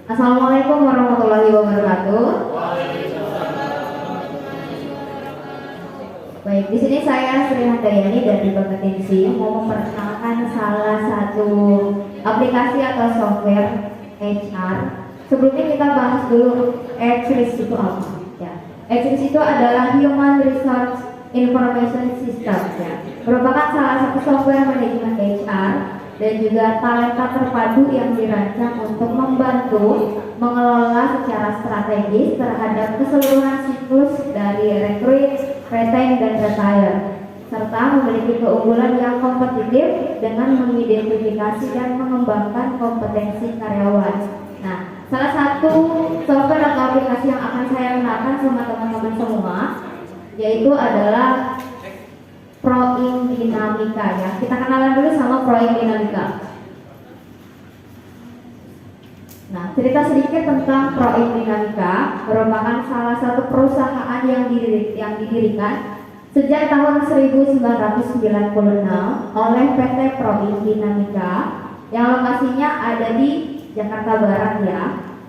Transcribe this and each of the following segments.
Assalamualaikum warahmatullahi wabarakatuh. Baik, di sini saya Sri Handayani dari Kompetensi mau memperkenalkan salah satu aplikasi atau software HR. Sebelumnya kita bahas dulu HRIS itu apa? Ya, HRIS itu adalah Human Resource Information System, ya, merupakan salah satu software manajemen HR dan juga talenta terpadu yang dirancang untuk membantu mengelola secara strategis terhadap keseluruhan siklus dari rekrut, retain, dan retire, serta memiliki keunggulan yang kompetitif dengan mengidentifikasi dan mengembangkan kompetensi karyawan. Nah, salah satu software atau aplikasi yang akan saya kenalkan sama teman-teman semua yaitu adalah Proing Dinamika, ya. Kita kenalan dulu sama Proing Dinamika. Nah, cerita sedikit tentang Proing Dinamika merupakan salah satu perusahaan yang didirikan sejak tahun 1996 oleh PT Proing Dinamika yang lokasinya ada di Jakarta Barat, ya.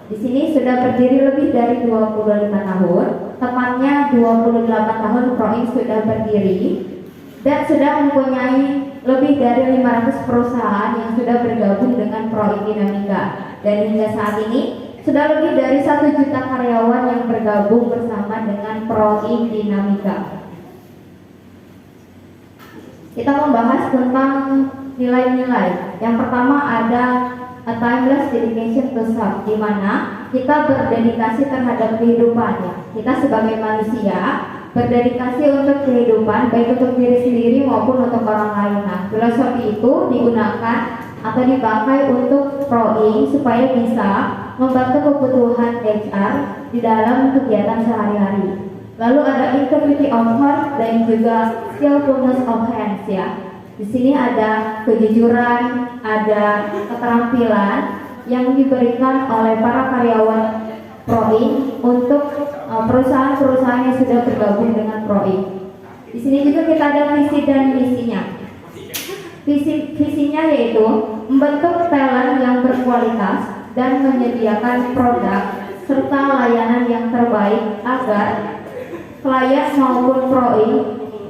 Di sini sudah berdiri lebih dari 25 tahun, tepatnya 28 tahun Proing sudah berdiri dan sudah mempunyai lebih dari 500 perusahaan yang sudah bergabung dengan Proing Dinamika. Dan hingga saat ini sudah lebih dari 1 juta karyawan yang bergabung bersama dengan Proing Dinamika. Kita membahas tentang nilai-nilai. Yang pertama ada a timeless dedication to self, di mana kita berdedikasi terhadap kehidupannya. Kita sebagai manusia berdedikasi untuk kehidupan, baik untuk diri sendiri maupun untuk orang lain. Nah, filosofi itu digunakan atau dipakai untuk Proing supaya bisa membantu kebutuhan HR di dalam kegiatan sehari-hari. Lalu ada integrity of heart dan juga skillfulness of hands, ya. Di sini ada kejujuran, ada keterampilan yang diberikan oleh para karyawan Proing untuk perusahaan-perusahaan yang sudah bergabung dengan Proing. Di sini juga kita ada visi dan misinya. Visinya yaitu membentuk talent yang berkualitas dan menyediakan produk serta layanan yang terbaik agar klien maupun Proing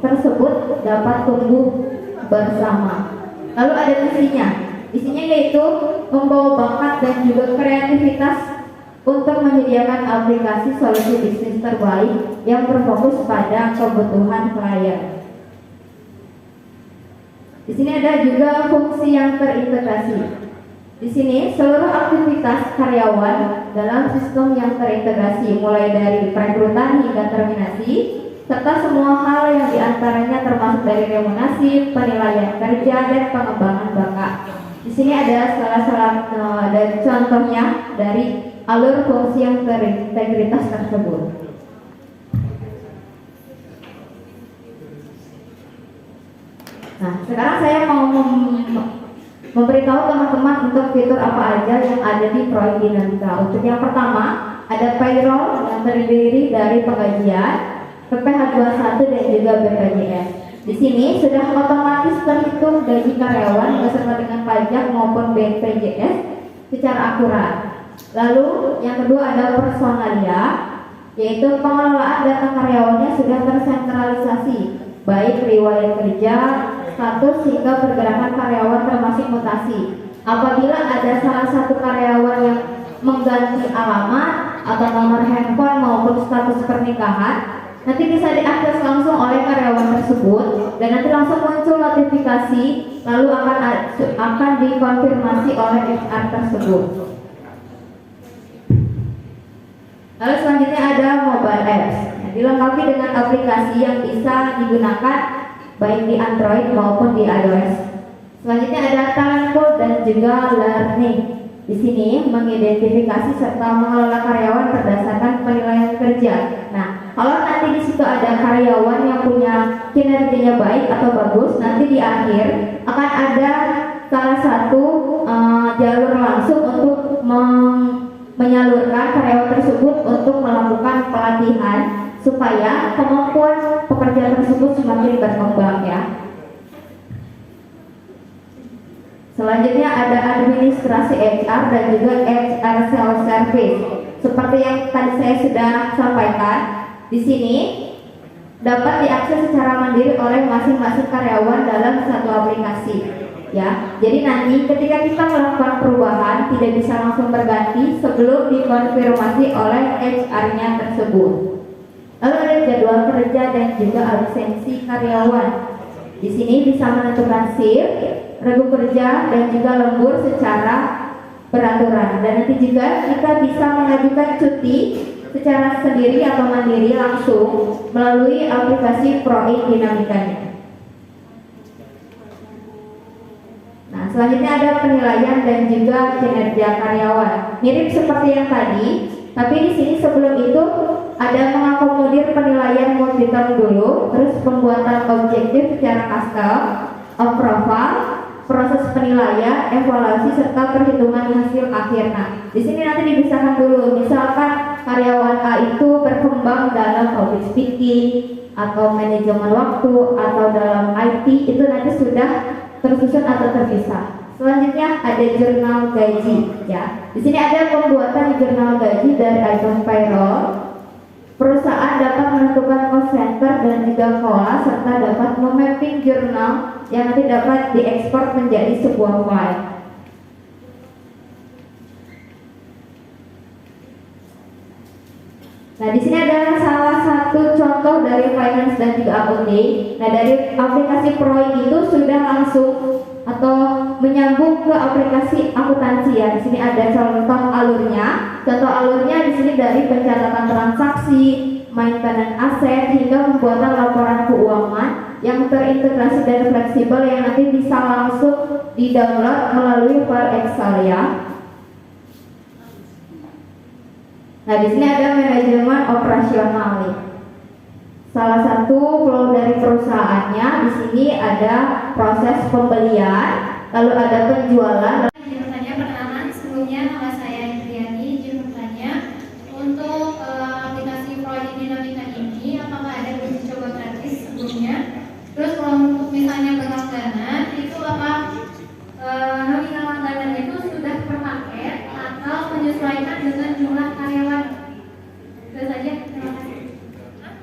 tersebut dapat tumbuh bersama. Lalu ada misinya. Misinya yaitu membawa bakat dan juga kreativitas untuk menyediakan aplikasi solusi bisnis terbaik yang berfokus pada kebutuhan klien. Di sini ada juga fungsi yang terintegrasi. Di sini seluruh aktivitas karyawan dalam sistem yang terintegrasi, mulai dari perekrutan hingga terminasi, serta semua hal yang diantaranya termasuk dari remunerasi, penilaian kerja, dan pengembangan bakat. Di sini ada salah dari contohnya dari alur fungsi yang terintegritas tersebut. Nah, sekarang saya mau memberitahu teman-teman untuk fitur apa aja yang ada di Proing Dinamika. Untuk yang pertama, ada payroll yang terdiri dari penggajian, PPh 21 dan juga BPJS. Di sini sudah otomatis terhitung gaji karyawan beserta dengan pajak maupun BPJS secara akurat. Lalu yang kedua ada personalia, yaitu pengelolaan data karyawannya sudah tersentralisasi, baik riwayat kerja, status hingga pergerakan karyawan termasuk mutasi. Apabila ada salah satu karyawan yang mengganti alamat atau nomor handphone maupun status pernikahan, nanti bisa diakses langsung oleh karyawan tersebut dan nanti langsung muncul notifikasi, lalu akan dikonfirmasi oleh HR tersebut. Lalu selanjutnya ada mobile apps, dilengkapi dengan aplikasi yang bisa digunakan baik di Android maupun di iOS. Selanjutnya ada talent pool dan juga learning. Di sini mengidentifikasi serta mengelola karyawan berdasarkan penilaian kerja. Nah, kalau nanti di situ ada karyawan yang punya kinerjanya baik atau bagus, nanti di akhir akan ada salah satu jalur langsung untuk menyalurkan karyawan tersebut untuk melakukan pelatihan supaya kemampuan pekerja tersebut semakin berkembang, ya. Selanjutnya ada administrasi HR dan juga HR self-service. service. Seperti yang tadi saya sudah sampaikan, di sini dapat diakses secara mandiri oleh masing-masing karyawan dalam satu aplikasi. Ya, jadi nanti ketika kita melakukan perubahan tidak bisa langsung berganti sebelum dikonfirmasi oleh HR-nya tersebut. Lalu ada jadwal kerja dan juga absensi karyawan. Di sini bisa menentukan shift, regu kerja dan juga lembur secara peraturan. Dan nanti juga kita bisa mengajukan cuti secara sendiri atau mandiri langsung melalui aplikasi ProIN Dinamikanya. Nah, selanjutnya ada penilaian dan juga kinerja karyawan. Mirip seperti yang tadi, tapi di sini sebelum itu ada mengakomodir penilaian multi-term dulu, terus pembuatan objektif secara custom, approval, proses penilaian, evaluasi serta perhitungan hasil akhir. Nah, di sini nanti dipisahkan dulu. Misalkan karyawan A itu berkembang dalam public speaking atau manajemen waktu atau dalam IT, itu nanti sudah tersusun atau terpisah. Selanjutnya ada jurnal gaji, ya. Di sini ada pembuatan jurnal gaji dari item payroll. Perusahaan dapat menentukan cost center dan juga kola serta dapat memapping jurnal yang nanti dapat diekspor menjadi sebuah file. Nah, di sini adalah salah satu contoh dari finance dan juga accounting. Nah, dari aplikasi ProIN itu sudah langsung atau menyambung ke aplikasi akuntansi ya. Di sini ada contoh alurnya. Contoh alurnya di sini dari pencatatan transaksi, maintenance aset hingga pembuatan laporan keuangan yang terintegrasi dan fleksibel yang nanti bisa langsung di-download melalui file Excel ya. Nah, di sini ada manajemen operasional nih. Salah satu flow dari perusahaannya di sini ada proses pembelian, lalu ada penjualan. Izin bertanya perkenalan, sebelumnya nama saya Indriani. Izin bertanya untuk aplikasi ProIN Dinamika ini apakah ada uji coba gratis sebelumnya? Terus kalau untuk misalnya berlangganan itu apa nominal langganan itu sudah per paket atau menyesuaikan dengan jumlah karyawan? Itu saja, terima kasih.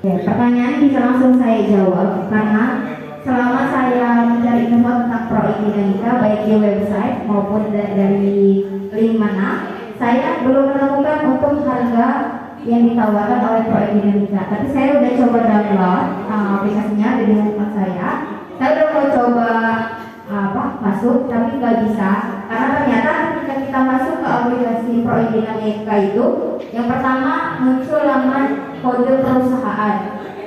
Ya, pertanyaan bisa langsung saya jawab karena selama saya mencari info tentang ProIN Dinamika baik di website maupun dari link mana, saya belum menemukan untuk harga yang ditawarkan oleh ProIN Dinamika. Tapi saya udah coba download aplikasinya di handphone saya. Saya udah mau coba masuk, tapi nggak bisa karena ternyata ketika kita masuk ke aplikasi ProIN Dinamika itu, yang pertama muncul laman kode perusahaan.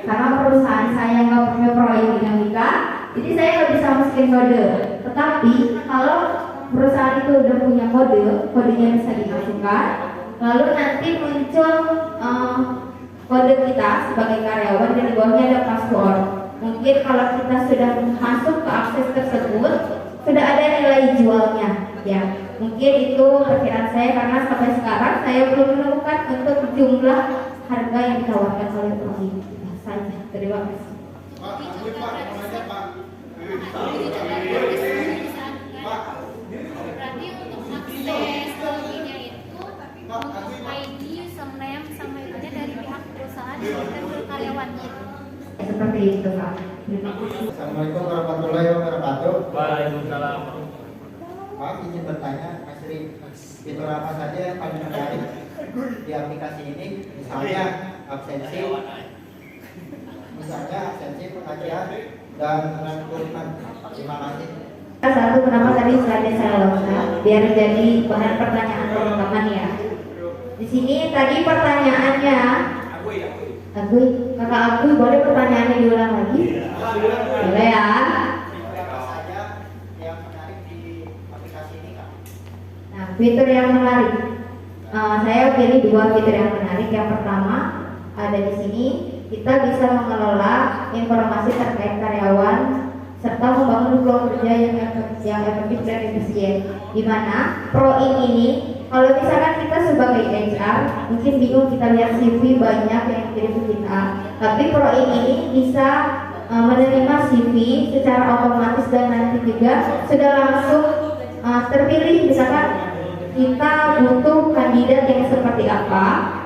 Karena perusahaan saya nggak punya ProIN Dinamika, jadi saya nggak bisa masukin kode. Tetapi kalau perusahaan itu udah punya kode, kodenya bisa dimasukkan. Lalu nanti muncul kode kita sebagai karyawan dan di bawahnya ada password. Mungkin kalau kita sudah masuk ke akses tersebut, sudah ada nilai jualnya, ya. Mungkin itu perkiraan saya karena sampai sekarang saya belum menemukan untuk jumlah harga yang ditawarkan oleh ProIN. Saja, terima kasih. Berarti untuk akses loginnya itu untuk ID, username, sama itunya dari pihak perusahaan dan karyawan. Seperti itu, Pak. Terima kasih. Assalamualaikum warahmatullahi wabarakatuh. Waalaikumsalam. Pak, izin bertanya, Mas Ri, fitur apa saja yang paling menarik di aplikasi ini? Misalnya absensi, pengajian, dan pengiriman. Terima kasih. Satu, kenapa tadi slide saya lompat biar jadi bahan pertanyaan teman-teman ya. Di sini tadi pertanyaannya, kakak Aguy, boleh pertanyaannya diulang lagi? Boleh ya. Apa saja yang menarik di aplikasi ini, Kak? Nah, fitur yang menarik, saya pilih dua fitur yang menarik. Yang pertama ada di sini, kita bisa mengelola informasi terkait karyawan serta membangun flow kerja yang efektif dan efisien. Di mana ProIN ini, kalau misalkan kita sebagai HR mungkin bingung, kita lihat CV banyak yang kirim ke kita, tapi ProIN ini bisa menerima CV secara otomatis dan nanti juga sudah langsung terpilih. Misalkan kita butuh kandidat yang seperti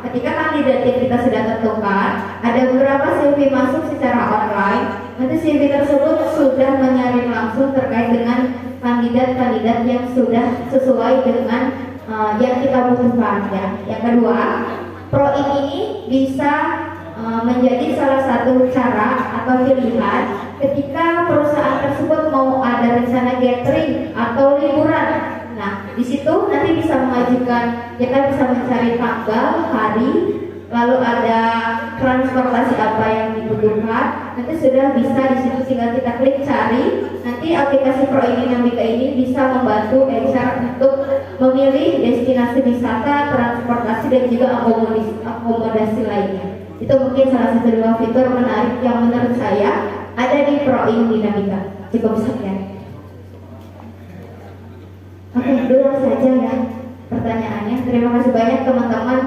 ketika kandidat yang kita sudah tentukan, ada beberapa CV masuk secara online. Nanti CV tersebut sudah menyaring langsung terkait dengan kandidat-kandidat yang sudah sesuai dengan yang kita butuhkan ya. Yang kedua, ProIN ini bisa menjadi salah satu cara atau pilihan ketika perusahaan tersebut mau ada rencana gathering atau liburan. Nah, di situ nanti bisa mengajukan, kita bisa mencari tanggal, hari, lalu ada transportasi apa yang dibutuhkan. Nanti sudah bisa di situ tinggal kita klik cari. Nanti aplikasi ProIN Dinamika ini bisa membantu HR untuk memilih destinasi wisata, transportasi dan juga akomodasi lainnya. Itu mungkin salah satu dua fitur menarik yang menurut saya ada di ProIN Dinamika. Cukup sekian. Oke, dulu saja ya pertanyaannya. Terima kasih banyak teman-teman.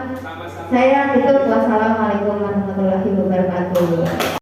Saya tutup. Wassalamualaikum warahmatullahi wabarakatuh.